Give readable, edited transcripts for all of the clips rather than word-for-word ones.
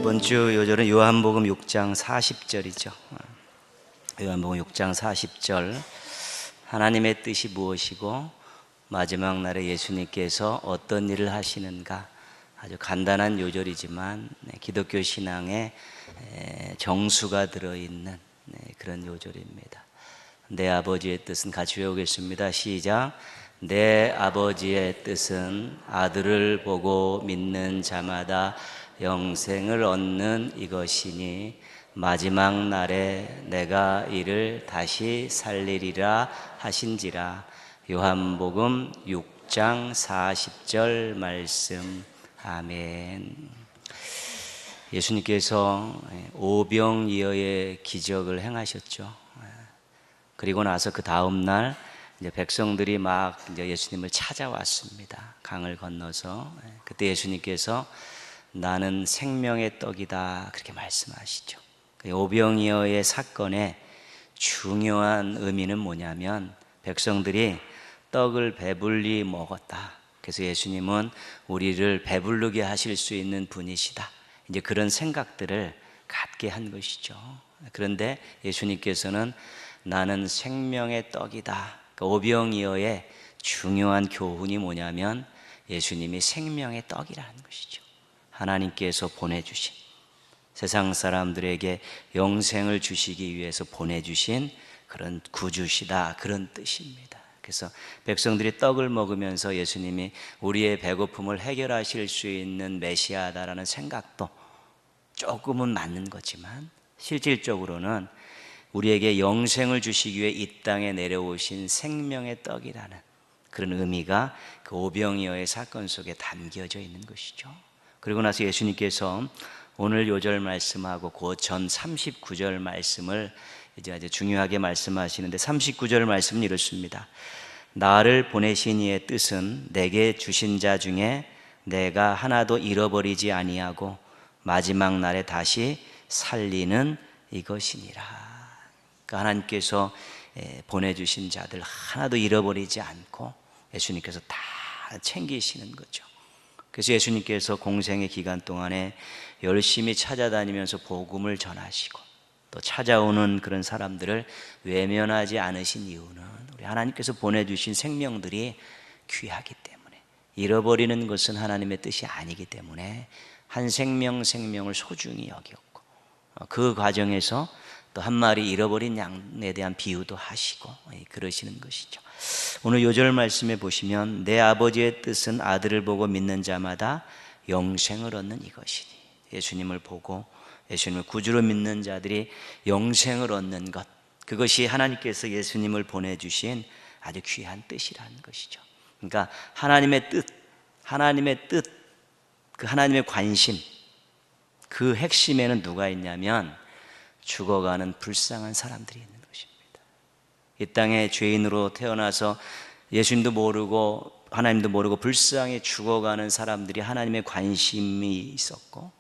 이번 주 요절은 요한복음 6장 40절이죠. 요한복음 6장 40절. 하나님의 뜻이 무엇이고 마지막 날에 예수님께서 어떤 일을 하시는가. 아주 간단한 요절이지만 기독교 신앙에 정수가 들어있는 그런 요절입니다. 내 아버지의 뜻은 같이 외우겠습니다. 시작. 내 아버지의 뜻은 아들을 보고 믿는 자마다 영생을 얻는 이것이니 마지막 날에 내가 이를 다시 살리리라 하신지라. 요한복음 6장 40절 말씀. 아멘. 예수님께서 오병이어의 기적을 행하셨죠. 그리고 나서 그 다음 날 이제 백성들이 막 이제 예수님을 찾아왔습니다. 강을 건너서. 그때 예수님께서 나는 생명의 떡이다 그렇게 말씀하시죠. 오병이어의 사건의 중요한 의미는 뭐냐면 백성들이 떡을 배불리 먹었다. 그래서 예수님은 우리를 배부르게 하실 수 있는 분이시다. 이제 그런 생각들을 갖게 한 것이죠. 그런데 예수님께서는 나는 생명의 떡이다. 오병이어의 중요한 교훈이 뭐냐면 예수님이 생명의 떡이라는 것이죠. 하나님께서 보내주신, 세상 사람들에게 영생을 주시기 위해서 보내주신 그런 구주시다, 그런 뜻입니다. 그래서 백성들이 떡을 먹으면서 예수님이 우리의 배고픔을 해결하실 수 있는 메시아다라는 생각도 조금은 맞는 거지만 실질적으로는 우리에게 영생을 주시기 위해 이 땅에 내려오신 생명의 떡이라는 그런 의미가 그 오병이어의 사건 속에 담겨져 있는 것이죠. 그리고 나서 예수님께서 오늘 요절 말씀하고 그 전 39절 말씀을 이제 아주 중요하게 말씀하시는데 39절 말씀은 이렇습니다. 나를 보내신 이의 뜻은 내게 주신 자 중에 내가 하나도 잃어버리지 아니하고 마지막 날에 다시 살리는 이것이니라. 그러니까 하나님께서 보내주신 자들 하나도 잃어버리지 않고 예수님께서 다 챙기시는 거죠. 그래서 예수님께서 공생의 기간 동안에 열심히 찾아다니면서 복음을 전하시고 또 찾아오는 그런 사람들을 외면하지 않으신 이유는 우리 하나님께서 보내주신 생명들이 귀하기 때문에, 잃어버리는 것은 하나님의 뜻이 아니기 때문에 한 생명을 소중히 여겼고 그 과정에서 또 한 마리 잃어버린 양에 대한 비유도 하시고 그러시는 것이죠. 오늘 요절 말씀에 보시면 내 아버지의 뜻은 아들을 보고 믿는 자마다 영생을 얻는 이것이니, 예수님을 보고 예수님을 구주로 믿는 자들이 영생을 얻는 것, 그것이 하나님께서 예수님을 보내주신 아주 귀한 뜻이라는 것이죠. 그러니까 하나님의 뜻, 그 하나님의 관심, 그 핵심에는 누가 있냐면 죽어가는 불쌍한 사람들이 있는 것입니다. 이 땅에 죄인으로 태어나서 예수님도 모르고 하나님도 모르고 불쌍히 죽어가는 사람들이 하나님의 관심이 있었고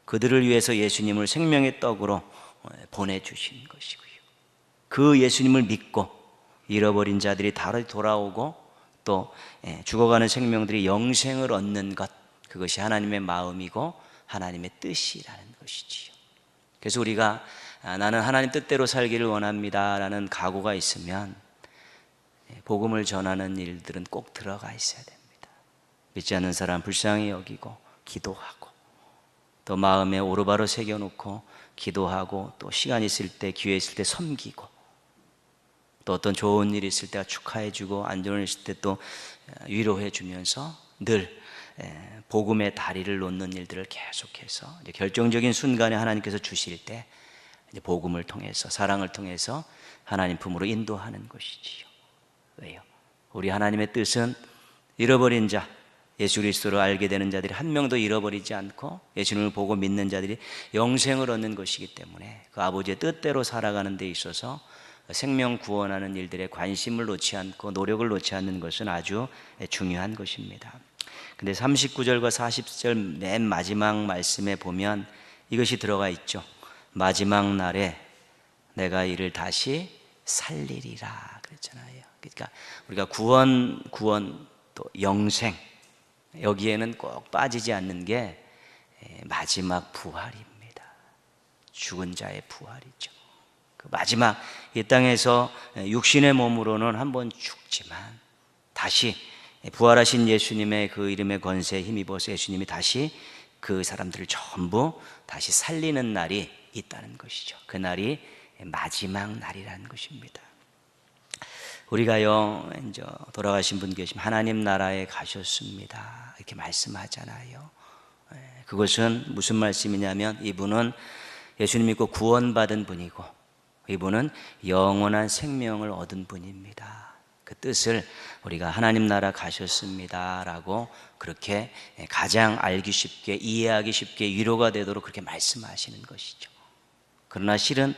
그들을 위해서 예수님을 생명의 떡으로 보내주신 것이고요. 그 예수님을 믿고 잃어버린 자들이 다시 돌아오고 또 죽어가는 생명들이 영생을 얻는 것, 그것이 하나님의 마음이고 하나님의 뜻이라는 것이지요. 그래서 우리가 나는 하나님 뜻대로 살기를 원합니다 라는 각오가 있으면 복음을 전하는 일들은 꼭 들어가 있어야 됩니다. 믿지 않는 사람 불쌍히 여기고 기도하고 또 마음에 오로바로 새겨놓고 기도하고 또 시간 있을 때 기회 있을 때 섬기고 또 어떤 좋은 일이 있을 때 축하해주고 안 좋은 일 있을 때 또 위로해주면서 늘 복음의 다리를 놓는 일들을 계속해서 이제 결정적인 순간에 하나님께서 주실 때 이제 복음을 통해서 사랑을 통해서 하나님 품으로 인도하는 것이지요. 왜요? 우리 하나님의 뜻은 잃어버린 자, 예수 그리스도를 알게 되는 자들이 한 명도 잃어버리지 않고 예수님을 보고 믿는 자들이 영생을 얻는 것이기 때문에 그 아버지의 뜻대로 살아가는 데 있어서 생명 구원하는 일들에 관심을 놓지 않고 노력을 놓지 않는 것은 아주 중요한 것입니다. 근데 39절과 40절 맨 마지막 말씀에 보면 이것이 들어가 있죠. 마지막 날에 내가 이를 다시 살리리라 그랬잖아요. 그러니까 우리가 구원 또 영생, 여기에는 꼭 빠지지 않는 게 마지막 부활입니다. 죽은 자의 부활이죠. 그 마지막 이 땅에서 육신의 몸으로는 한번 죽지만 다시 부활하신 예수님의 그 이름의 권세에 힘입어서 예수님이 다시 그 사람들을 전부 다시 살리는 날이 있다는 것이죠. 그 날이 마지막 날이라는 것입니다. 우리가요, 이제 돌아가신 분 계시면 하나님 나라에 가셨습니다 이렇게 말씀하잖아요. 그것은 무슨 말씀이냐면 이분은 예수님 믿고 구원받은 분이고 이분은 영원한 생명을 얻은 분입니다. 그 뜻을 우리가 하나님 나라 가셨습니다 라고 그렇게 가장 알기 쉽게 이해하기 쉽게 위로가 되도록 그렇게 말씀하시는 것이죠. 그러나 실은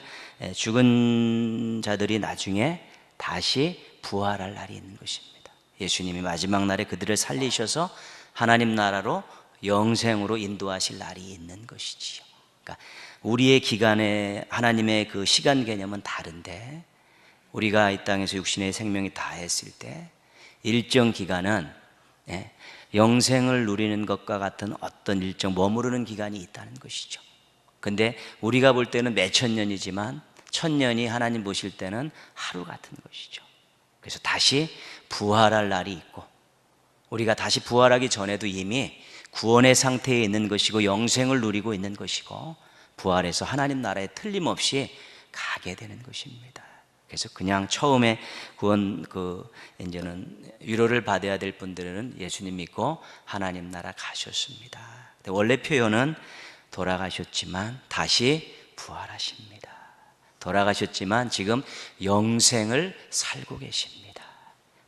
죽은 자들이 나중에 다시 부활할 날이 있는 것입니다. 예수님이 마지막 날에 그들을 살리셔서 하나님 나라로 영생으로 인도하실 날이 있는 것이지요. 그러니까 우리의 기간에 하나님의 그 시간 개념은 다른데 우리가 이 땅에서 육신의 생명이 다했을 때 일정 기간은 영생을 누리는 것과 같은 어떤 일정 머무르는 기간이 있다는 것이죠. 근데 우리가 볼 때는 몇천 년이지만 천년이 하나님 보실 때는 하루 같은 것이죠. 그래서 다시 부활할 날이 있고 우리가 다시 부활하기 전에도 이미 구원의 상태에 있는 것이고 영생을 누리고 있는 것이고 부활해서 하나님 나라에 틀림없이 가게 되는 것입니다. 그래서 그냥 처음에 구원 이제는 위로를 받아야 될 분들은 예수님 믿고 하나님 나라 가셨습니다. 원래 표현은 돌아가셨지만 다시 부활하십니다. 돌아가셨지만 지금 영생을 살고 계십니다.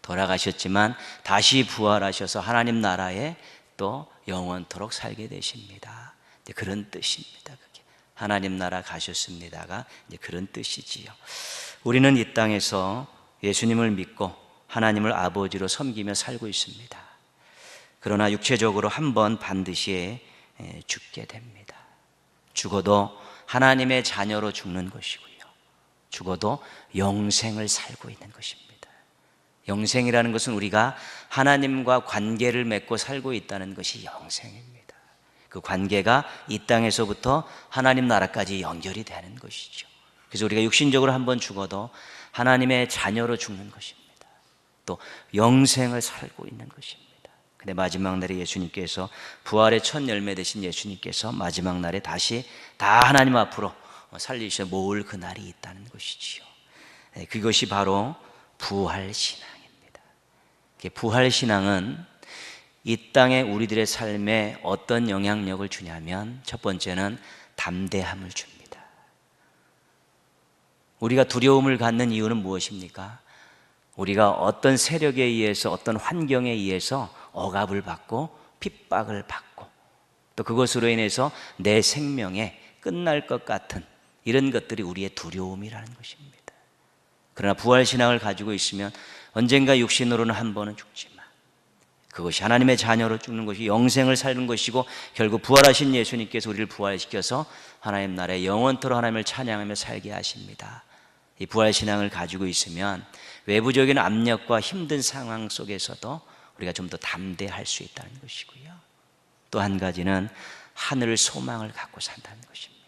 돌아가셨지만 다시 부활하셔서 하나님 나라에 또 영원토록 살게 되십니다. 그런 뜻입니다. 그게 하나님 나라 가셨습니다가 이제 그런 뜻이지요. 우리는 이 땅에서 예수님을 믿고 하나님을 아버지로 섬기며 살고 있습니다. 그러나 육체적으로 한 번 반드시 죽게 됩니다. 죽어도 하나님의 자녀로 죽는 것이고요. 죽어도 영생을 살고 있는 것입니다. 영생이라는 것은 우리가 하나님과 관계를 맺고 살고 있다는 것이 영생입니다. 그 관계가 이 땅에서부터 하나님 나라까지 연결이 되는 것이죠. 그래서 우리가 육신적으로 한번 죽어도 하나님의 자녀로 죽는 것입니다. 또 영생을 살고 있는 것입니다. 근데 마지막 날에 예수님께서 부활의 첫 열매 되신 예수님께서 마지막 날에 다시 다 하나님 앞으로 살리셔 모을 그 날이 있다는 것이지요. 그것이 바로 부활신앙입니다. 부활신앙은 이 땅에 우리들의 삶에 어떤 영향력을 주냐면 첫 번째는 담대함을 줍니다. 우리가 두려움을 갖는 이유는 무엇입니까? 우리가 어떤 세력에 의해서 어떤 환경에 의해서 억압을 받고 핍박을 받고 또 그것으로 인해서 내 생명에 끝날 것 같은 이런 것들이 우리의 두려움이라는 것입니다. 그러나 부활신앙을 가지고 있으면 언젠가 육신으로는 한 번은 죽지만 그것이 하나님의 자녀로 죽는 것이 영생을 살는 것이고 결국 부활하신 예수님께서 우리를 부활시켜서 하나님 나라에 영원토록 하나님을 찬양하며 살게 하십니다. 이 부활신앙을 가지고 있으면 외부적인 압력과 힘든 상황 속에서도 우리가 좀 더 담대할 수 있다는 것이고요. 또 한 가지는 하늘 소망을 갖고 산다는 것입니다.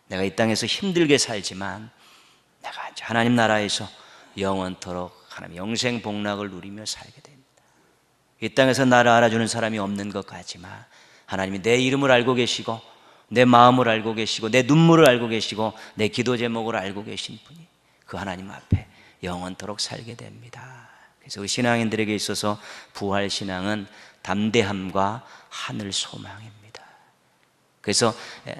내가 이 땅에서 힘들게 살지만 내가 하나님 나라에서 영원토록 하나님 영생 복락을 누리며 살게 됩니다. 이 땅에서 나를 알아주는 사람이 없는 것 같지만 하나님이 내 이름을 알고 계시고 내 마음을 알고 계시고 내 눈물을 알고 계시고 내 기도 제목을 알고 계신 분이 그 하나님 앞에 영원토록 살게 됩니다. 그래서 우리 신앙인들에게 있어서 부활신앙은 담대함과 하늘 소망입니다. 그래서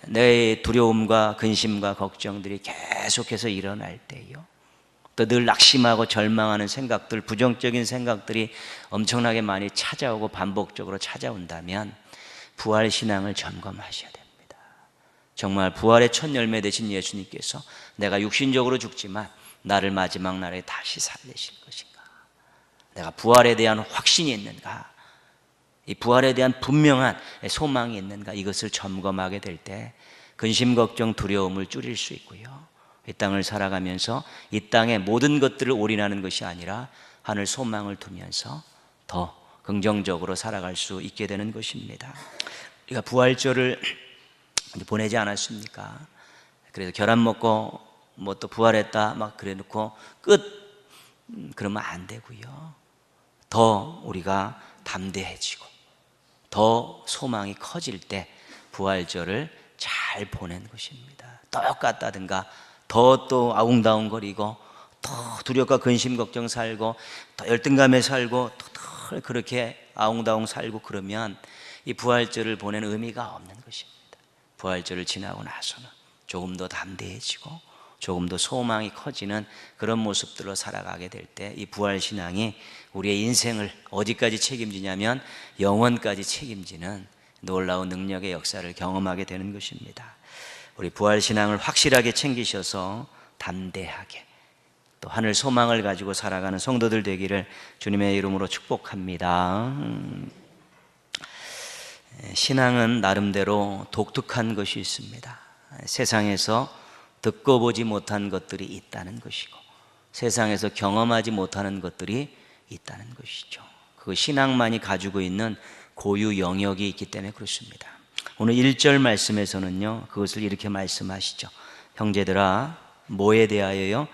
내 두려움과 근심과 걱정들이 계속해서 일어날 때요, 또 늘 낙심하고 절망하는 생각들, 부정적인 생각들이 엄청나게 많이 찾아오고 반복적으로 찾아온다면 부활신앙을 점검하셔야 됩니다. 정말 부활의 첫 열매 되신 예수님께서 내가 육신적으로 죽지만 나를 마지막 날에 다시 살리실 것인가? 내가 부활에 대한 확신이 있는가? 이 부활에 대한 분명한 소망이 있는가? 이것을 점검하게 될 때 근심, 걱정, 두려움을 줄일 수 있고요, 이 땅을 살아가면서 이 땅의 모든 것들을 올인하는 것이 아니라 하늘 소망을 두면서 더 긍정적으로 살아갈 수 있게 되는 것입니다. 우리가 부활절을 보내지 않았습니까? 그래서 계란 먹고 뭐 또 부활했다 막 그래 놓고 끝, 그러면 안 되고요. 더 우리가 담대해지고 더 소망이 커질 때 부활절을 잘 보낸 것입니다. 똑같다든가 더 또 아웅다웅거리고 더 두려움과 근심 걱정 살고 더 열등감에 살고 더 그렇게 아웅다웅 살고 그러면 이 부활절을 보낸 의미가 없는 것입니다. 부활절을 지나고 나서는 조금 더 담대해지고 조금 더 소망이 커지는 그런 모습들로 살아가게 될 때 이 부활신앙이 우리의 인생을 어디까지 책임지냐면 영원까지 책임지는 놀라운 능력의 역사를 경험하게 되는 것입니다. 우리 부활신앙을 확실하게 챙기셔서 담대하게 또 하늘 소망을 가지고 살아가는 성도들 되기를 주님의 이름으로 축복합니다. 신앙은 나름대로 독특한 것이 있습니다. 세상에서 듣고 보지 못한 것들이 있다는 것이고 세상에서 경험하지 못하는 것들이 있다는 것이죠. 그 신앙만이 가지고 있는 고유 영역이 있기 때문에 그렇습니다. 오늘 1절 말씀에서는요, 그것을 이렇게 말씀하시죠. 형제들아, 뭐에 대하여요?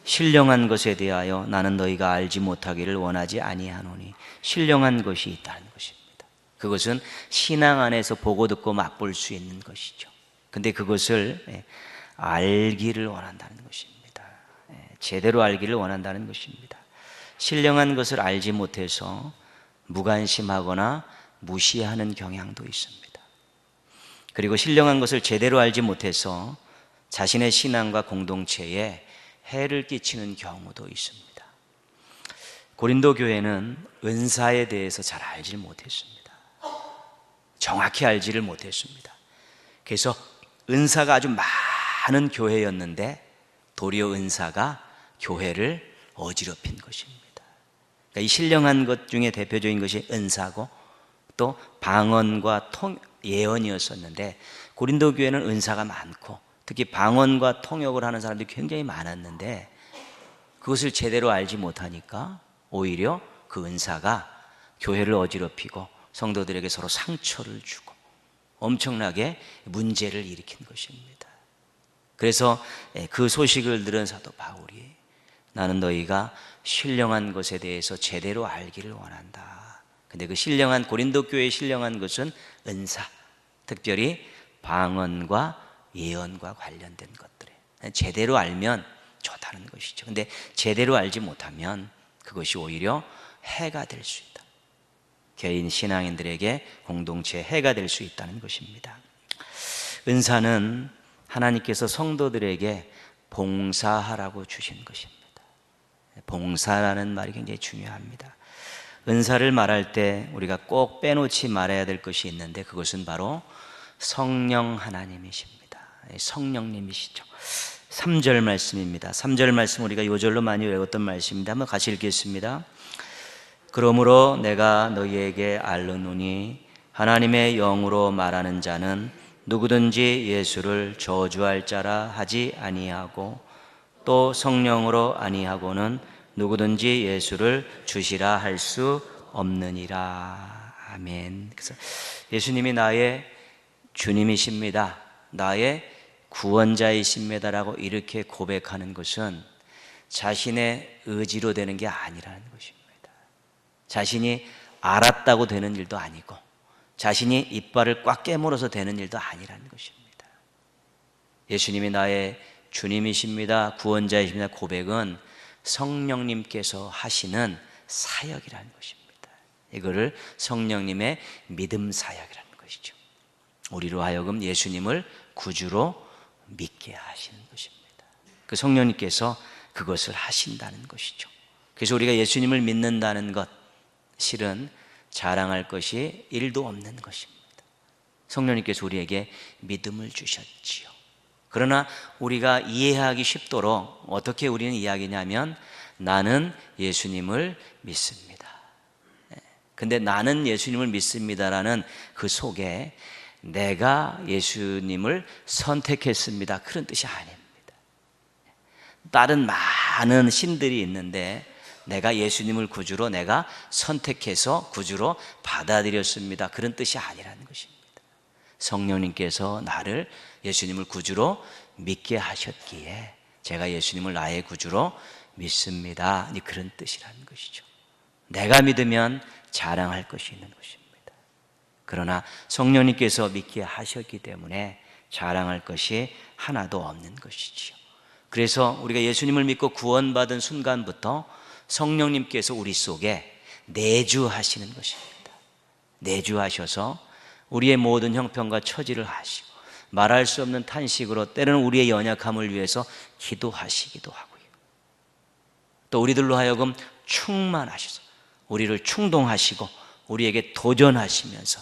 신령한 것에 대하여 나는 너희가 알지 못하기를 원하지 아니하노니. 신령한 것이 있다는 것입니다. 그것은 신앙 안에서 보고 듣고 맛볼 수 있는 것이죠. 근데 그것을 알기를 원한다는 것입니다. 제대로 알기를 원한다는 것입니다. 신령한 것을 알지 못해서 무관심하거나 무시하는 경향도 있습니다. 그리고 신령한 것을 제대로 알지 못해서 자신의 신앙과 공동체에 해를 끼치는 경우도 있습니다. 고린도 교회는 은사에 대해서 잘 알지 못했습니다. 정확히 알지를 못했습니다. 그래서 은사가 아주 많은 교회였는데 도리어 은사가 교회를 어지럽힌 것입니다. 그러니까 이 신령한 것 중에 대표적인 것이 은사고 또 방언과 예언이었었는데 고린도 교회는 은사가 많고 특히 방언과 통역을 하는 사람들이 굉장히 많았는데 그것을 제대로 알지 못하니까 오히려 그 은사가 교회를 어지럽히고 성도들에게 서로 상처를 주고 엄청나게 문제를 일으킨 것입니다. 그래서 그 소식을 들은 사도 바울이 나는 너희가 신령한 것에 대해서 제대로 알기를 원한다. 근데 그 신령한 고린도 교회의 신령한 것은 은사, 특별히 방언과 예언과 관련된 것들에 제대로 알면 좋다는 것이죠. 근데 제대로 알지 못하면 그것이 오히려 해가 될 수 있다. 개인 신앙인들에게 공동체에 해가 될 수 있다는 것입니다. 은사는 하나님께서 성도들에게 봉사하라고 주신 것입니다. 봉사라는 말이 굉장히 중요합니다. 은사를 말할 때 우리가 꼭 빼놓지 말아야 될 것이 있는데 그것은 바로 성령 하나님이십니다. 성령님이시죠. 3절 말씀입니다. 3절 말씀 우리가 요절로 많이 외웠던 말씀입니다. 한번 같이 읽겠습니다. 그러므로 내가 너희에게 알르노니 하나님의 영으로 말하는 자는 누구든지 예수를 저주할 자라 하지 아니하고 또 성령으로 아니하고는 누구든지 예수를 주시라 할 수 없느니라. 아멘. 그래서 예수님이 나의 주님이십니다, 나의 구원자이십니다라고 이렇게 고백하는 것은 자신의 의지로 되는 게 아니라는 것입니다. 자신이 알았다고 되는 일도 아니고 자신이 이빨을 꽉 깨물어서 되는 일도 아니라는 것입니다. 예수님이 나의 주님이십니다, 구원자이십니다 고백은 성령님께서 하시는 사역이라는 것입니다. 이거를 성령님의 믿음 사역이라는 것이죠. 우리로 하여금 예수님을 구주로 믿게 하시는 것입니다. 그 성령님께서 그것을 하신다는 것이죠. 그래서 우리가 예수님을 믿는다는 것 실은 자랑할 것이 1도 없는 것입니다. 성령님께서 우리에게 믿음을 주셨지요. 그러나 우리가 이해하기 쉽도록 어떻게 우리는 이야기냐면 나는 예수님을 믿습니다. 근데 나는 예수님을 믿습니다라는 그 속에 내가 예수님을 선택했습니다 그런 뜻이 아닙니다. 다른 많은 신들이 있는데 내가 예수님을 구주로 내가 선택해서 구주로 받아들였습니다 그런 뜻이 아니라는 것입니다. 성령님께서 나를 예수님을 구주로 믿게 하셨기에 제가 예수님을 나의 구주로 믿습니다. 그런 뜻이라는 것이죠. 내가 믿으면 자랑할 것이 있는 것입니다. 그러나 성령님께서 믿게 하셨기 때문에 자랑할 것이 하나도 없는 것이지요. 그래서 우리가 예수님을 믿고 구원받은 순간부터 성령님께서 우리 속에 내주하시는 것입니다. 내주하셔서 우리의 모든 형편과 처지를 하시고 말할 수 없는 탄식으로 때로는 우리의 연약함을 위해서 기도하시기도 하고요. 또 우리들로 하여금 충만하셔서 우리를 충동하시고 우리에게 도전하시면서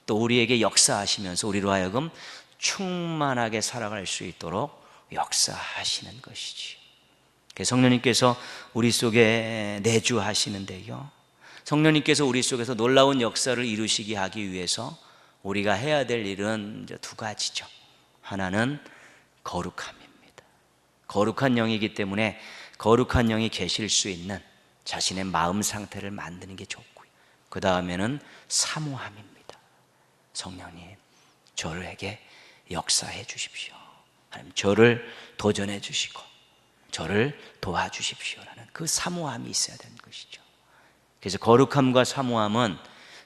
또 우리에게 역사하시면서 우리로 하여금 충만하게 살아갈 수 있도록 역사하시는 것이지요. 성령님께서 우리 속에 내주하시는데요, 성령님께서 우리 속에서 놀라운 역사를 이루시게 하기 위해서 우리가 해야 될 일은 두 가지죠. 하나는 거룩함입니다. 거룩한 영이기 때문에 거룩한 영이 계실 수 있는 자신의 마음 상태를 만드는 게 좋고요. 그 다음에는 사모함입니다. 성령님, 저에게 역사해 주십시오. 하나님, 저를 도전해 주시고 저를 도와주십시오라는 그 사모함이 있어야 되는 것이죠. 그래서 거룩함과 사모함은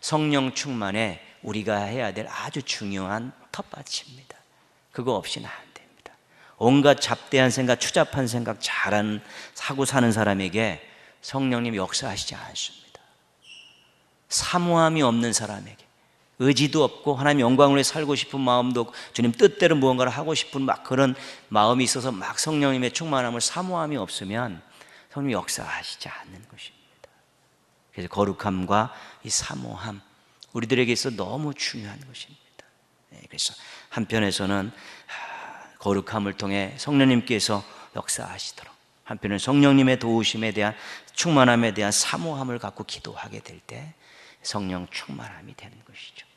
성령 충만에 우리가 해야 될 아주 중요한 텃밭입니다. 그거 없이는 안 됩니다. 온갖 잡대한 생각, 추잡한 생각 하고 사는 사람에게 성령님이 역사하시지 않습니다. 사모함이 없는 사람에게, 의지도 없고 하나님 영광을 위해 살고 싶은 마음도 없고 주님 뜻대로 무언가를 하고 싶은 막 그런 마음이 있어서 막 성령님의 충만함을 사모함이 없으면 성령님이 역사하시지 않는 것입니다. 그래서 거룩함과 이 사모함, 우리들에게 있어 너무 중요한 것입니다. 그래서 한편에서는 거룩함을 통해 성령님께서 역사하시도록, 한편은 성령님의 도우심에 대한 충만함에 대한 사모함을 갖고 기도하게 될 때 성령 충만함이 되는 것이죠.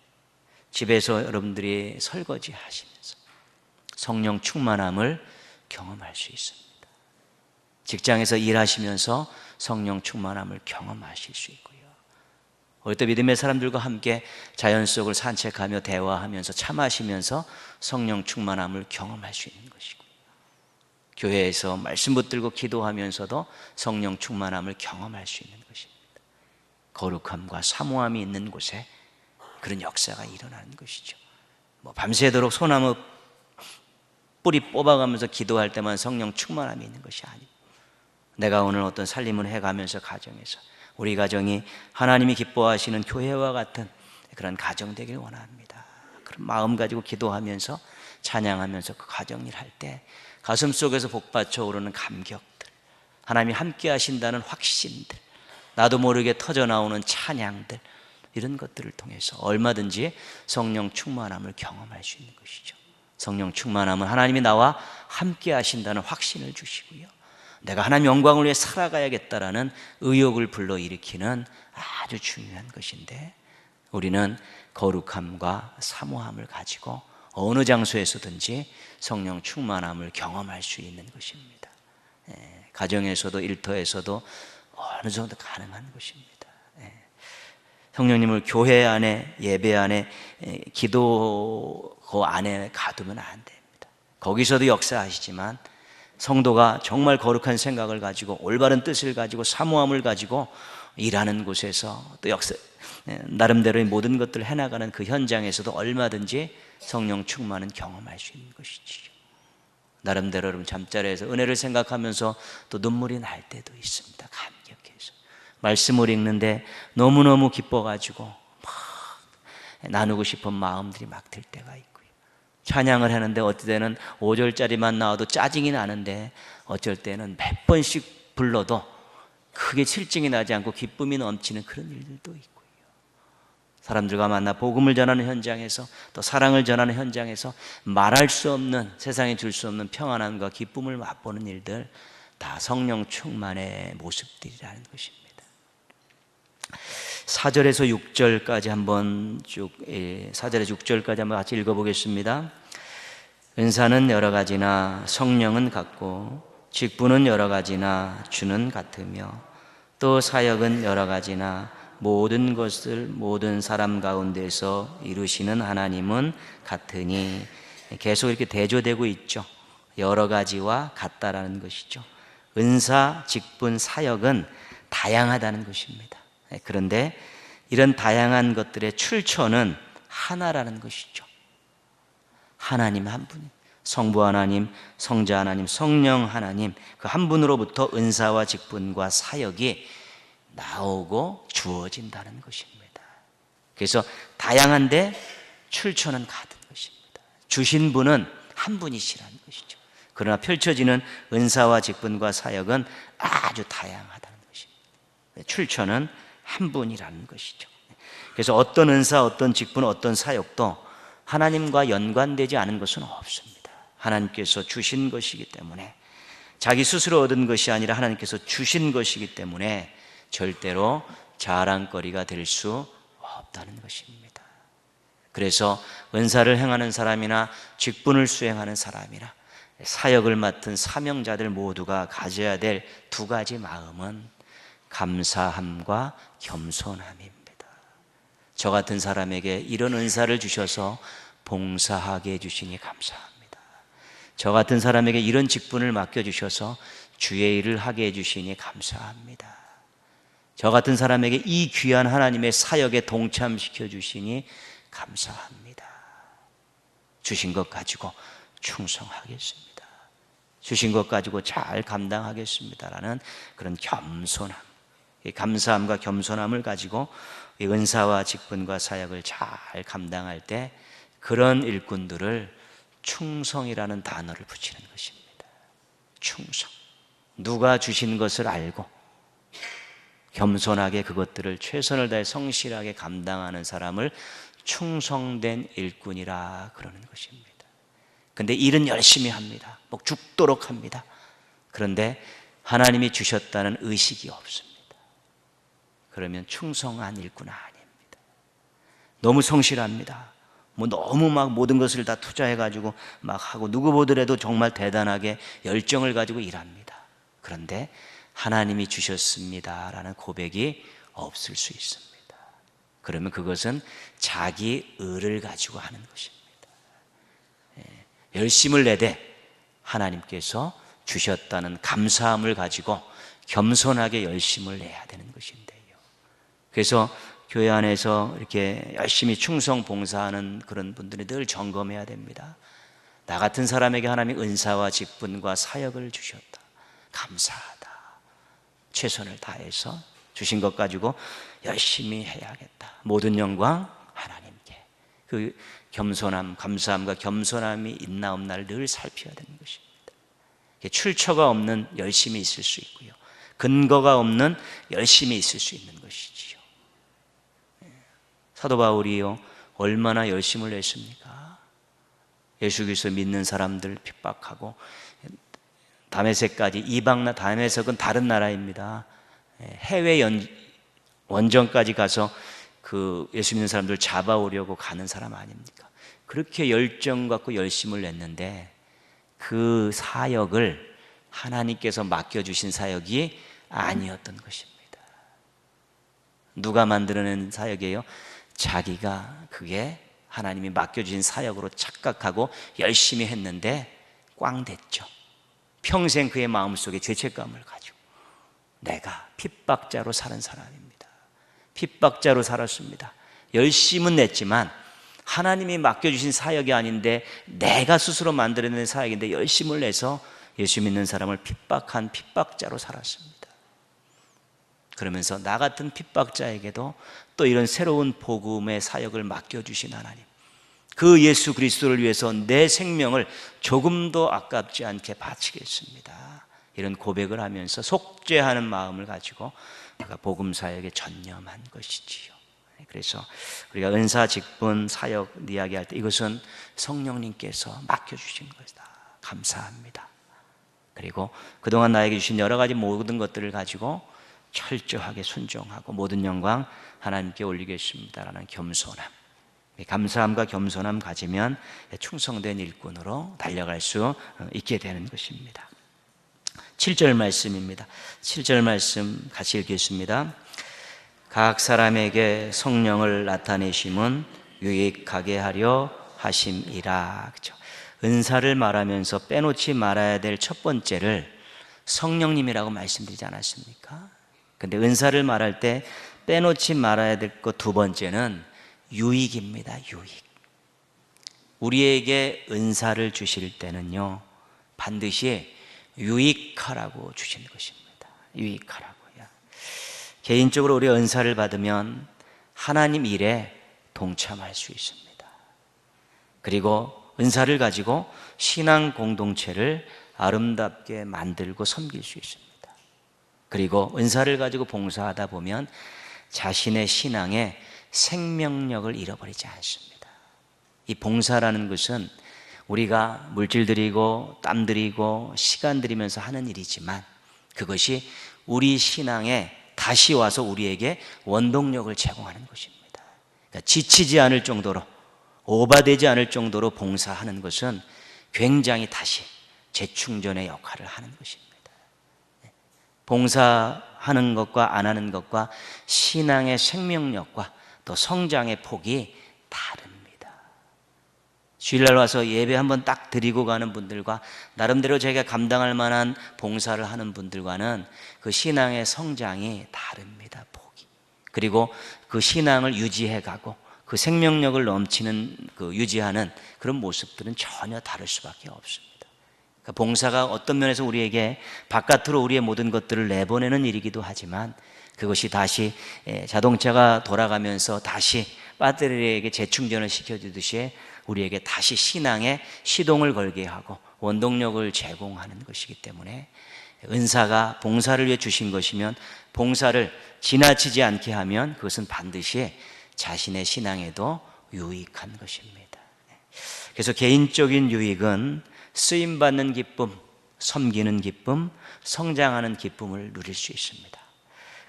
집에서 여러분들이 설거지 하시면서 성령 충만함을 경험할 수 있습니다. 직장에서 일하시면서 성령 충만함을 경험하실 수 있고요. 어릴 때 믿음의 사람들과 함께 자연 속을 산책하며 대화하면서 차 마시면서 성령 충만함을 경험할 수 있는 것이고요. 교회에서 말씀 붙들고 기도하면서도 성령 충만함을 경험할 수 있는 것입니다. 거룩함과 사모함이 있는 곳에 그런 역사가 일어나는 것이죠. 밤새도록 소나무 뿌리 뽑아가면서 기도할 때만 성령 충만함이 있는 것이 아니고, 내가 오늘 어떤 살림을 해가면서 가정에서 우리 가정이 하나님이 기뻐하시는 교회와 같은 그런 가정 되길 원합니다. 그런 마음 가지고 기도하면서 찬양하면서 그 가정 일할 때 가슴 속에서 복받쳐 오르는 감격들, 하나님이 함께 하신다는 확신들, 나도 모르게 터져나오는 찬양들, 이런 것들을 통해서 얼마든지 성령 충만함을 경험할 수 있는 것이죠. 성령 충만함은 하나님이 나와 함께 하신다는 확신을 주시고요, 내가 하나님 영광을 위해 살아가야겠다라는 의욕을 불러일으키는 아주 중요한 것인데, 우리는 거룩함과 사모함을 가지고 어느 장소에서든지 성령 충만함을 경험할 수 있는 것입니다. 가정에서도 일터에서도 어느 정도 가능한 것입니다. 성령님을 교회 안에, 예배 안에, 기도 그 안에 가두면 안 됩니다. 거기서도 역사하시지만 성도가 정말 거룩한 생각을 가지고 올바른 뜻을 가지고 사모함을 가지고 일하는 곳에서 또 나름대로의 모든 것들을 해나가는 그 현장에서도 얼마든지 성령 충만은 경험할 수 있는 것이지요. 나름대로 여러분 잠자리에서 은혜를 생각하면서 또 눈물이 날 때도 있습니다. 감격해서 말씀을 읽는데 너무너무 기뻐가지고 막 나누고 싶은 마음들이 막 들 때가 있고요. 찬양을 하는데 어떨 때는 5절짜리만 나와도 짜증이 나는데 어쩔 때는 몇 번씩 불러도 크게 실증이 나지 않고 기쁨이 넘치는 그런 일들도 있고요. 사람들과 만나 복음을 전하는 현장에서 또 사랑을 전하는 현장에서 말할 수 없는, 세상에 줄 수 없는 평안함과 기쁨을 맛보는 일들, 다 성령 충만의 모습들이라는 것입니다. 4절에서 6절까지 한번 쭉, 4절에서 6절까지 한번 같이 읽어보겠습니다. 은사는 여러 가지나 성령은 같고 직분은 여러 가지나 주는 같으며 또 사역은 여러 가지나 모든 것을 모든 사람 가운데서 이루시는 하나님은 같으니. 계속 이렇게 대조되고 있죠. 여러 가지와 같다라는 것이죠. 은사, 직분, 사역은 다양하다는 것입니다. 그런데 이런 다양한 것들의 출처는 하나라는 것이죠. 하나님 한 분, 성부 하나님, 성자 하나님, 성령 하나님, 그 한 분으로부터 은사와 직분과 사역이 나오고 주어진다는 것입니다. 그래서 다양한데 출처는 같은 것입니다. 주신 분은 한 분이시라는 것이죠. 그러나 펼쳐지는 은사와 직분과 사역은 아주 다양하다는 것입니다. 출처는 한 분이라는 것이죠. 그래서 어떤 은사, 어떤 직분, 어떤 사역도 하나님과 연관되지 않은 것은 없습니다. 하나님께서 주신 것이기 때문에, 자기 스스로 얻은 것이 아니라 하나님께서 주신 것이기 때문에 절대로 자랑거리가 될 수 없다는 것입니다. 그래서 은사를 행하는 사람이나 직분을 수행하는 사람이나 사역을 맡은 사명자들 모두가 가져야 될 두 가지 마음은 감사함과 겸손함입니다. 저 같은 사람에게 이런 은사를 주셔서 봉사하게 해주시니 감사합니다. 저 같은 사람에게 이런 직분을 맡겨주셔서 주의 일을 하게 해주시니 감사합니다. 저 같은 사람에게 이 귀한 하나님의 사역에 동참시켜 주시니 감사합니다. 주신 것 가지고 충성하겠습니다. 주신 것 가지고 잘 감당하겠습니다라는 그런 겸손함, 이 감사함과 겸손함을 가지고 이 은사와 직분과 사역을 잘 감당할 때 그런 일꾼들을 충성이라는 단어를 붙이는 것입니다. 충성. 누가 주신 것을 알고 겸손하게 그것들을 최선을 다해 성실하게 감당하는 사람을 충성된 일꾼이라 그러는 것입니다. 근데 일은 열심히 합니다. 뭐 죽도록 합니다. 그런데 하나님이 주셨다는 의식이 없습니다. 그러면 충성한 일꾼 아닙니다. 너무 성실합니다. 뭐 너무 막 모든 것을 다 투자해가지고 막 하고 누구 보더라도 정말 대단하게 열정을 가지고 일합니다. 그런데 하나님이 주셨습니다라는 고백이 없을 수 있습니다. 그러면 그것은 자기 의를 가지고 하는 것입니다. 열심을 내되 하나님께서 주셨다는 감사함을 가지고 겸손하게 열심을 내야 되는 것인데요. 그래서 교회 안에서 이렇게 열심히 충성 봉사하는 그런 분들이 늘 점검해야 됩니다. 나 같은 사람에게 하나님이 은사와 직분과 사역을 주셨다. 감사하다. 최선을 다해서 주신 것 가지고 열심히 해야겠다. 모든 영광 하나님께. 그 겸손함, 감사함과 겸손함이 있나 없나를 늘 살펴야 되는 것입니다. 출처가 없는 열심이 있을 수 있고요, 근거가 없는 열심이 있을 수 있는 것이지요. 사도 바울이요, 얼마나 열심을 냈습니까? 예수 그리스도 믿는 사람들 핍박하고, 다메섹까지, 다메섹은 다른 나라입니다. 해외 원정까지 가서 그 예수 믿는 사람들 잡아오려고 가는 사람 아닙니까? 그렇게 열정 갖고 열심을 냈는데 그 사역을 하나님께서 맡겨주신 사역이 아니었던 것입니다. 누가 만들어낸 사역이에요? 자기가 그게 하나님이 맡겨주신 사역으로 착각하고 열심히 했는데 꽝 됐죠. 평생 그의 마음속에 죄책감을 가지고 내가 핍박자로 사는 사람입니다. 핍박자로 살았습니다. 열심은 냈지만 하나님이 맡겨주신 사역이 아닌데 내가 스스로 만들어낸 사역인데 열심을 내서 예수 믿는 사람을 핍박한 핍박자로 살았습니다. 그러면서 나 같은 핍박자에게도 또 이런 새로운 복음의 사역을 맡겨주신 하나님, 그 예수 그리스도를 위해서 내 생명을 조금도 아깝지 않게 바치겠습니다, 이런 고백을 하면서 속죄하는 마음을 가지고 그가 복음 사역에 전념한 것이지요. 그래서 우리가 은사, 직분, 사역 이야기할 때 이것은 성령님께서 맡겨주신 것이다, 감사합니다. 그리고 그동안 나에게 주신 여러 가지 모든 것들을 가지고 철저하게 순종하고 모든 영광 하나님께 올리겠습니다라는 겸손함, 감사함과 겸손함 가지면 충성된 일꾼으로 달려갈 수 있게 되는 것입니다. 7절 말씀입니다. 7절 말씀 같이 읽겠습니다. 각 사람에게 성령을 나타내심은 유익하게 하려 하심이라. 그렇죠? 은사를 말하면서 빼놓지 말아야 될 첫 번째를 성령님이라고 말씀드리지 않았습니까? 근데 은사를 말할 때 빼놓지 말아야 될 것 두 번째는 유익입니다. 유익. 우리에게 은사를 주실 때는요, 반드시 유익하라고 주시는 것입니다. 유익하라고요. 개인적으로 우리 은사를 받으면 하나님 일에 동참할 수 있습니다. 그리고 은사를 가지고 신앙 공동체를 아름답게 만들고 섬길 수 있습니다. 그리고 은사를 가지고 봉사하다 보면 자신의 신앙에 생명력을 잃어버리지 않습니다. 이 봉사라는 것은 우리가 물질 들이고 땀 들이고 시간 들이면서 하는 일이지만 그것이 우리 신앙에 다시 와서 우리에게 원동력을 제공하는 것입니다. 그러니까 지치지 않을 정도로, 오바되지 않을 정도로 봉사하는 것은 굉장히 다시 재충전의 역할을 하는 것입니다. 봉사하는 것과 안 하는 것과 신앙의 생명력과 또 성장의 폭이 다릅니다. 주일날 와서 예배 한번 딱 드리고 가는 분들과 나름대로 자기가 감당할 만한 봉사를 하는 분들과는 그 신앙의 성장이 다릅니다. 폭이. 그리고 그 신앙을 유지해 가고 그 생명력을 넘치는 유지하는 그런 모습들은 전혀 다를 수밖에 없습니다. 그러니까 봉사가 어떤 면에서 우리에게 바깥으로 우리의 모든 것들을 내보내는 일이기도 하지만 그것이 다시 자동차가 돌아가면서 다시 배터리에게 재충전을 시켜주듯이 우리에게 다시 신앙에 시동을 걸게 하고 원동력을 제공하는 것이기 때문에 은사가 봉사를 위해 주신 것이면 봉사를 지나치지 않게 하면 그것은 반드시 자신의 신앙에도 유익한 것입니다. 그래서 개인적인 유익은 쓰임받는 기쁨, 섬기는 기쁨, 성장하는 기쁨을 누릴 수 있습니다.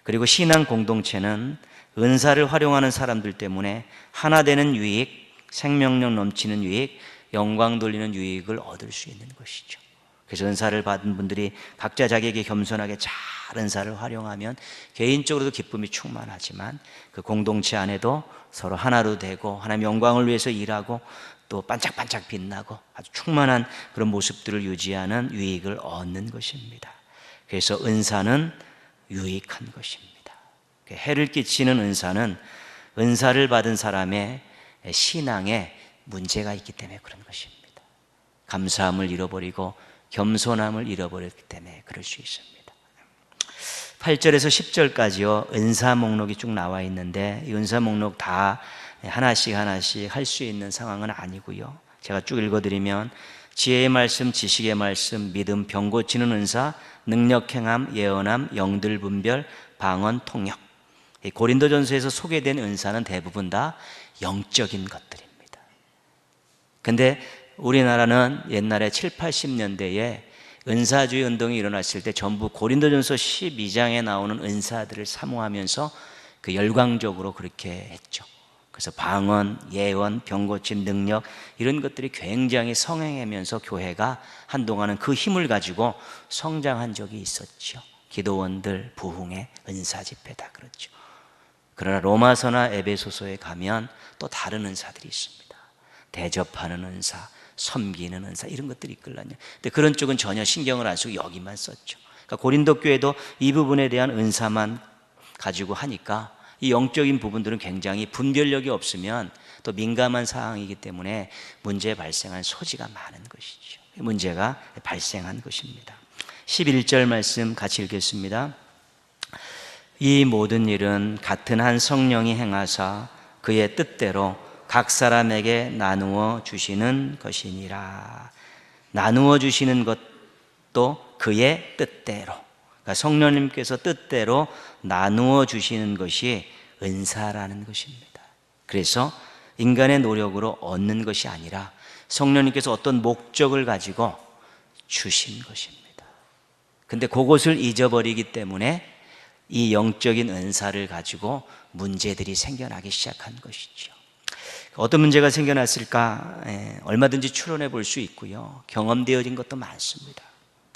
그리고 신앙 공동체는 은사를 활용하는 사람들 때문에 하나 되는 유익, 생명력 넘치는 유익, 영광 돌리는 유익을 얻을 수 있는 것이죠. 그래서 은사를 받은 분들이 각자 자기에게 겸손하게 잘 은사를 활용하면 개인적으로도 기쁨이 충만하지만 그 공동체 안에도 서로 하나로 되고 하나님의 영광을 위해서 일하고 또 반짝반짝 빛나고 아주 충만한 그런 모습들을 유지하는 유익을 얻는 것입니다. 그래서 은사는 유익한 것입니다. 해를 끼치는 은사는 은사를 받은 사람의 신앙에 문제가 있기 때문에 그런 것입니다. 감사함을 잃어버리고 겸손함을 잃어버렸기 때문에 그럴 수 있습니다. 8절에서 10절까지요 은사 목록이 쭉 나와 있는데 이 은사 목록 다 하나씩 할 수 있는 상황은 아니고요. 제가 쭉 읽어드리면 지혜의 말씀, 지식의 말씀, 믿음, 병 고치는 은사, 능력 행함, 예언함, 영들 분별, 방언, 통역. 고린도전서에서 소개된 은사는 대부분 다 영적인 것들입니다. 근데 우리나라는 옛날에 7, 80년대에 은사주의 운동이 일어났을 때 전부 고린도전서 12장에 나오는 은사들을 사모하면서 그 열광적으로 그렇게 했죠. 그래서 방언, 예언, 병 고침 능력 이런 것들이 굉장히 성행하면서 교회가 한동안은 그 힘을 가지고 성장한 적이 있었죠. 기도원들, 부흥회, 은사 집회 다 그렇죠. 그러나 로마서나 에베소서에 가면 또 다른 은사들이 있습니다. 대접하는 은사, 섬기는 은사 이런 것들이 있거든요. 근데 그런 쪽은 전혀 신경을 안 쓰고 여기만 썼죠. 그러니까 고린도 교회도 이 부분에 대한 은사만 가지고 하니까 이 영적인 부분들은 굉장히 분별력이 없으면 또 민감한 사항이기 때문에 문제 발생한 소지가 많은 것이죠. 문제가 발생한 것입니다. 11절 말씀 같이 읽겠습니다. 이 모든 일은 같은 한 성령이 행하사 그의 뜻대로 각 사람에게 나누어 주시는 것이니라. 나누어 주시는 것도 그의 뜻대로, 그러니까 성령님께서 뜻대로 나누어 주시는 것이 은사라는 것입니다. 그래서 인간의 노력으로 얻는 것이 아니라 성령님께서 어떤 목적을 가지고 주신 것입니다. 근데 그것을 잊어버리기 때문에 이 영적인 은사를 가지고 문제들이 생겨나기 시작한 것이죠. 어떤 문제가 생겨났을까? 얼마든지 추론해 볼 수 있고요. 경험되어진 것도 많습니다.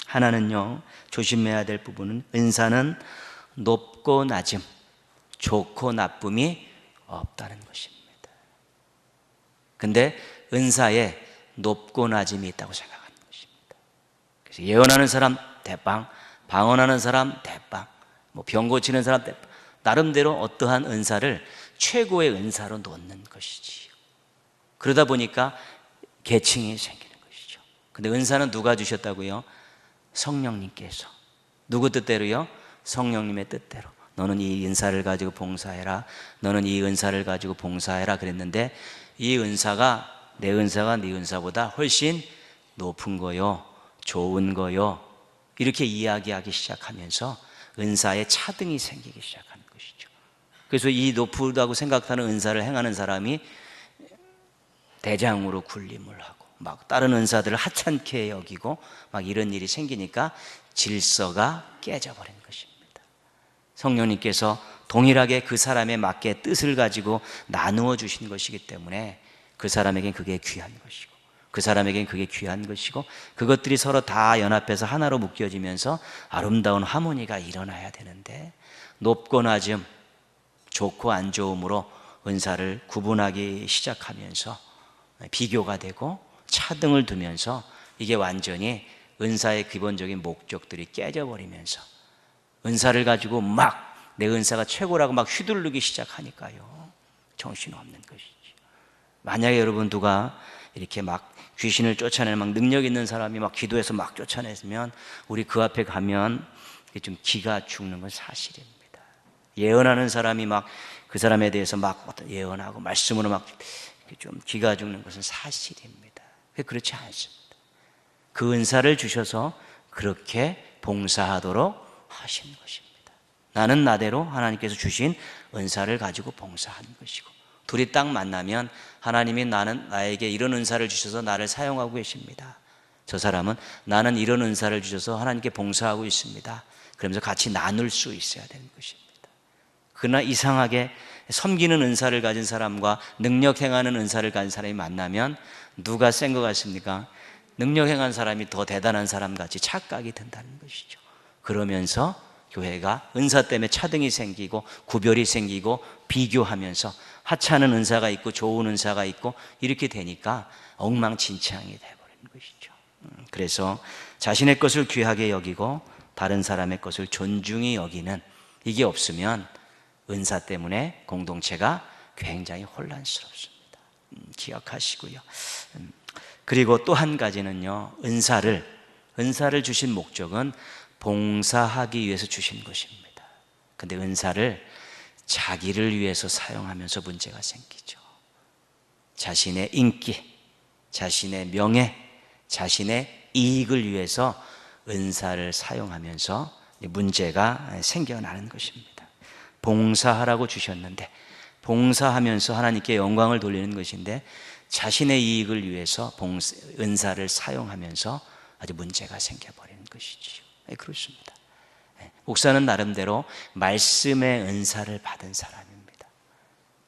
하나는요, 조심해야 될 부분은 은사는 높고 낮음, 좋고 나쁨이 없다는 것입니다. 근데 은사에 높고 낮음이 있다고 생각하는 것입니다. 그래서 예언하는 사람 대빵, 방언하는 사람 대빵, 병 고치는 사람 대빵, 나름대로 어떠한 은사를 최고의 은사로 놓는 것이지요. 그러다 보니까 계층이 생기는 것이죠. 근데 은사는 누가 주셨다고요? 성령님께서. 누구 뜻대로요? 성령님의 뜻대로. 너는 이 은사를 가지고 봉사해라, 너는 이 은사를 가지고 봉사해라 그랬는데, 이 은사가, 내 은사가 네 은사보다 훨씬 높은 거요, 좋은 거요, 이렇게 이야기하기 시작하면서 은사에 차등이 생기기 시작하는 것이죠. 그래서 이 높다고 생각하는 은사를 행하는 사람이 대장으로 군림을 하고 막 다른 은사들을 하찮게 여기고 막 이런 일이 생기니까 질서가 깨져버린 것입니다. 성령님께서 동일하게 그 사람에 맞게 뜻을 가지고 나누어 주신 것이기 때문에 그 사람에겐 그게 귀한 것이고, 그 사람에겐 그게 귀한 것이고, 그것들이 서로 다 연합해서 하나로 묶여지면서 아름다운 하모니가 일어나야 되는데, 높고 낮음, 좋고 안 좋음으로 은사를 구분하기 시작하면서 비교가 되고 차등을 두면서 이게 완전히 은사의 기본적인 목적들이 깨져버리면서 은사를 가지고 막 내 은사가 최고라고 막 휘두르기 시작하니까요, 정신없는 것이죠. 만약에 여러분 누가 이렇게 막 귀신을 쫓아내는 막 능력 있는 사람이 막 기도해서 막 쫓아내면 우리 그 앞에 가면 좀 기가 죽는 건 사실입니다. 예언하는 사람이 막 그 사람에 대해서 막 예언하고 말씀으로 막 좀 기가 죽는 것은 사실입니다. 그렇지 않습니다. 그 은사를 주셔서 그렇게 봉사하도록 하신 것입니다. 나는 나대로 하나님께서 주신 은사를 가지고 봉사하는 것이고, 둘이 딱 만나면 하나님이 나에게 이런 은사를 주셔서 나를 사용하고 계십니다. 저 사람은 나는 이런 은사를 주셔서 하나님께 봉사하고 있습니다. 그러면서 같이 나눌 수 있어야 되는 것입니다. 그러나 이상하게 섬기는 은사를 가진 사람과 능력 행하는 은사를 가진 사람이 만나면 누가 센 것 같습니까? 능력 행한 사람이 더 대단한 사람 같이 착각이 든다는 것이죠. 그러면서 교회가 은사 때문에 차등이 생기고 구별이 생기고 비교하면서 하찮은 은사가 있고 좋은 은사가 있고 이렇게 되니까 엉망진창이 되어버리는 것이죠. 그래서 자신의 것을 귀하게 여기고 다른 사람의 것을 존중히 여기는, 이게 없으면 은사 때문에 공동체가 굉장히 혼란스럽습니다. 기억하시고요. 그리고 또 한 가지는요, 은사를 주신 목적은 봉사하기 위해서 주신 것입니다. 근데 은사를 자기를 위해서 사용하면서 문제가 생기죠. 자신의 인기, 자신의 명예, 자신의 이익을 위해서 은사를 사용하면서 문제가 생겨나는 것입니다. 봉사하라고 주셨는데, 봉사하면서 하나님께 영광을 돌리는 것인데 자신의 이익을 위해서 은사를 사용하면서 아주 문제가 생겨버리는 것이지요. 그렇습니다. 목사는 나름대로 말씀의 은사를 받은 사람입니다.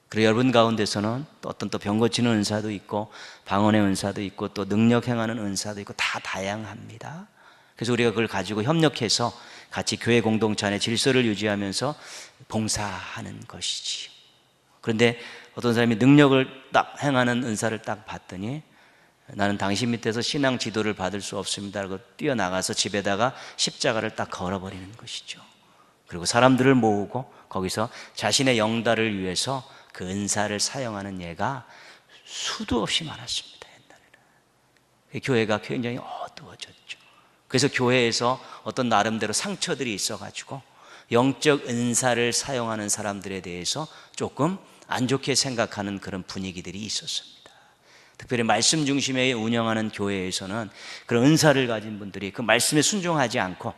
그리고 여러분 가운데서는 또 어떤 병 고치는 은사도 있고 방언의 은사도 있고 또 능력 행하는 은사도 있고 다 다양합니다. 그래서 우리가 그걸 가지고 협력해서 같이 교회 공동체 안에 질서를 유지하면서 봉사하는 것이지요. 그런데 어떤 사람이 능력을 딱 행하는 은사를 딱 봤더니 나는 당신 밑에서 신앙 지도를 받을 수 없습니다 라고 뛰어나가서 집에다가 십자가를 딱 걸어버리는 것이죠. 그리고 사람들을 모으고 거기서 자신의 영달을 위해서 그 은사를 사용하는 예가 수도 없이 많았습니다. 옛날에는 교회가 굉장히 어두워졌죠. 그래서 교회에서 어떤 나름대로 상처들이 있어가지고 영적 은사를 사용하는 사람들에 대해서 조금 안 좋게 생각하는 그런 분위기들이 있었습니다. 특별히 말씀 중심에 운영하는 교회에서는 그런 은사를 가진 분들이 그 말씀에 순종하지 않고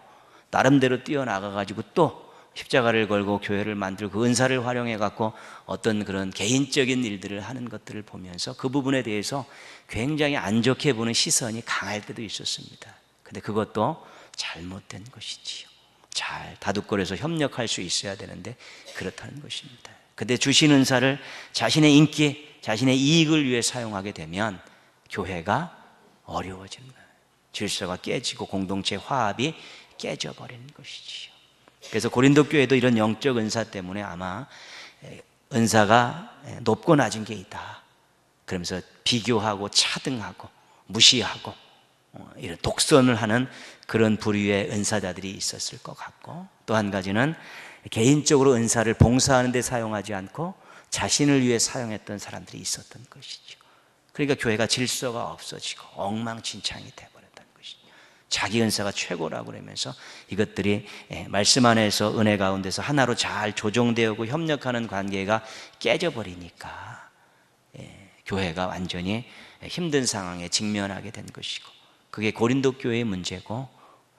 나름대로 뛰어나가가지고 또 십자가를 걸고 교회를 만들고 그 은사를 활용해갖고 어떤 그런 개인적인 일들을 하는 것들을 보면서 그 부분에 대해서 굉장히 안 좋게 보는 시선이 강할 때도 있었습니다. 근데 그것도 잘못된 것이지요. 잘 다독거려서 협력할 수 있어야 되는데 그렇다는 것입니다. 근데 주신 은사를 자신의 인기, 자신의 이익을 위해 사용하게 되면 교회가 어려워지는 거예요. 질서가 깨지고 공동체 화합이 깨져버리는 것이지요. 그래서 고린도 교회도 이런 영적 은사 때문에 아마 은사가 높고 낮은 게 있다. 그러면서 비교하고 차등하고 무시하고 이런 독선을 하는 그런 부류의 은사자들이 있었을 것 같고, 또 한 가지는 개인적으로 은사를 봉사하는 데 사용하지 않고 자신을 위해 사용했던 사람들이 있었던 것이죠. 그러니까 교회가 질서가 없어지고 엉망진창이 되어버렸다는 것이죠. 자기 은사가 최고라고 그러면서 이것들이 말씀 안에서 은혜 가운데서 하나로 잘 조정되고 협력하는 관계가 깨져버리니까 교회가 완전히 힘든 상황에 직면하게 된 것이고, 그게 고린도 교회의 문제고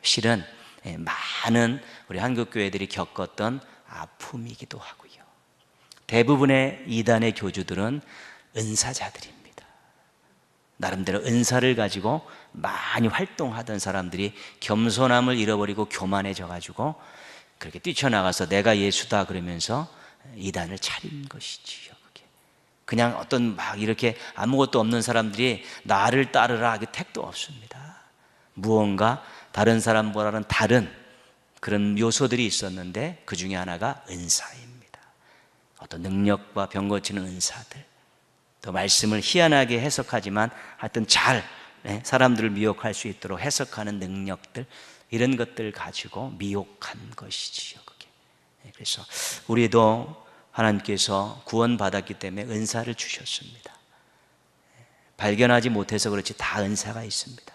실은 많은 우리 한국 교회들이 겪었던 아픔이기도 하고요. 대부분의 이단의 교주들은 은사자들입니다. 나름대로 은사를 가지고 많이 활동하던 사람들이 겸손함을 잃어버리고 교만해져 가지고 그렇게 뛰쳐나가서 내가 예수다 그러면서 이단을 차린 것이지요. 그게 그냥 어떤 막 이렇게 아무것도 없는 사람들이 나를 따르라, 그 택도 없습니다. 무언가 다른 사람보다는 다른 그런 요소들이 있었는데 그 중에 하나가 은사입니다. 어떤 능력과 병 고치는 은사들, 또 말씀을 희한하게 해석하지만 하여튼 잘 사람들을 미혹할 수 있도록 해석하는 능력들, 이런 것들 가지고 미혹한 것이지요. 그게. 그래서 우리도 하나님께서 구원받았기 때문에 은사를 주셨습니다. 발견하지 못해서 그렇지 다 은사가 있습니다.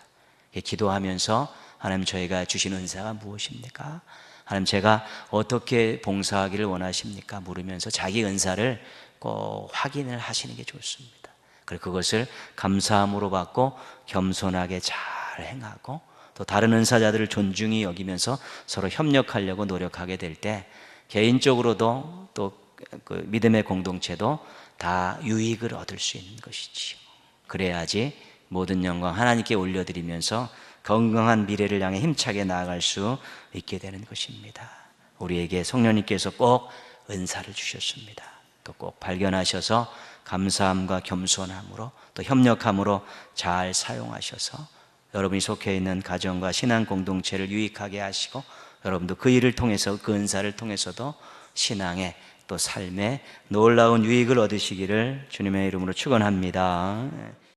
기도하면서 하나님, 저희가 주신 은사가 무엇입니까? 하나님, 제가 어떻게 봉사하기를 원하십니까? 물으면서 자기 은사를 꼭 확인을 하시는 게 좋습니다. 그리고 그것을 감사함으로 받고 겸손하게 잘 행하고, 또 다른 은사자들을 존중히 여기면서 서로 협력하려고 노력하게 될 때 개인적으로도 또 그 믿음의 공동체도 다 유익을 얻을 수 있는 것이지요. 그래야지 모든 영광 하나님께 올려드리면서 건강한 미래를 향해 힘차게 나아갈 수 있게 되는 것입니다. 우리에게 성령님께서 꼭 은사를 주셨습니다. 또 꼭 발견하셔서 감사함과 겸손함으로 또 협력함으로 잘 사용하셔서 여러분이 속해 있는 가정과 신앙 공동체를 유익하게 하시고, 여러분도 그 일을 통해서, 그 은사를 통해서도 신앙의 또 삶의 놀라운 유익을 얻으시기를 주님의 이름으로 축원합니다.